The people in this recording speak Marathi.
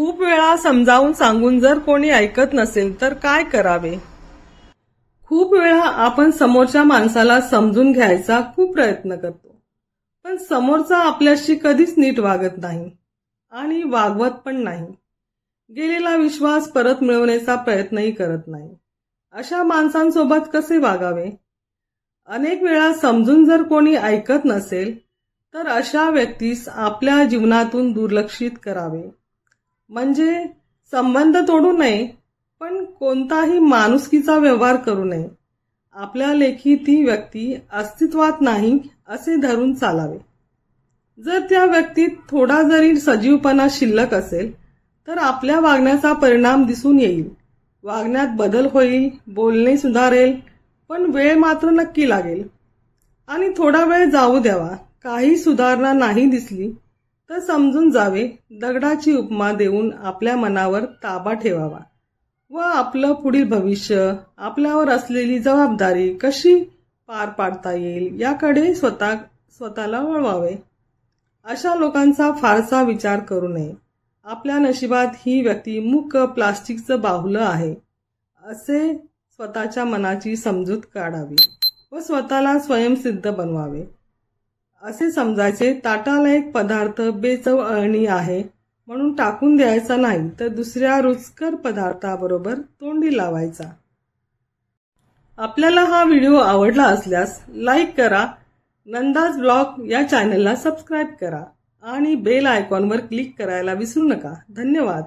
खूप वेळा समजावून सांगून जर कोणी ऐकत नसेल तर काय करावे? खूप वेळा आपण समोरच्या माणसाला समजून घ्यायचा खूप प्रयत्न करतो, पण समोरचा आपल्याशी कधीच नीट वागत नाही आणि वागवत पण नाही. गेलेला विश्वास परत मिळवण्याचा प्रयत्नही करत नाही. अशा माणसांसोबत कसे वागावे? अनेक वेळा समजून जर कोणी ऐकत नसेल तर अशा व्यक्तीस आपल्या जीवनातून दुर्लक्षित करावे. म्हणजे संबंध तोडू नये, पण कोणताही माणुसकीचा व्यवहार करू नये. आपल्या लेखी ती व्यक्ती अस्तित्वात नाही असे धरून चालावे. जर त्या व्यक्तीत थोडा जरी सजीवपणा शिल्लक असेल तर आपल्या वागण्याचा परिणाम दिसून येईल. वागण्यात बदल होईल, बोलणे सुधारेल, पण वेळ मात्र नक्की लागेल. आणि थोडा वेळ जाऊ द्यावा. काही सुधारणा नाही दिसली तर समजून जावे. दगडाची उपमा देऊन आपल्या मनावर ताबा ठेवावा व आपलं पुढील भविष्य, आपल्यावर असलेली जबाबदारी कशी पार पाडता येईल याकडे स्वतःला वळवावे. अशा लोकांचा फारसा विचार करू नये. आपल्या नशिबात ही व्यक्ती मूक प्लास्टिकचं बाहुलं आहे असे स्वतःच्या मनाची समजूत काढावी व स्वतःला स्वयंसिद्ध बनवावे. असे समजायचे, ताटाला एक पदार्थ बेचव अळणी आहे म्हणून टाकून द्यायचा नाही, तर दुसऱ्या रुचकर पदार्थाबरोबर तोंडी लावायचा. आपल्याला हा व्हिडिओ आवडला असल्यास लाईक करा, नंदाज ब्लॉग या चॅनलला सबस्क्राईब करा आणि बेल आयकॉनवर क्लिक करायला विसरू नका. धन्यवाद.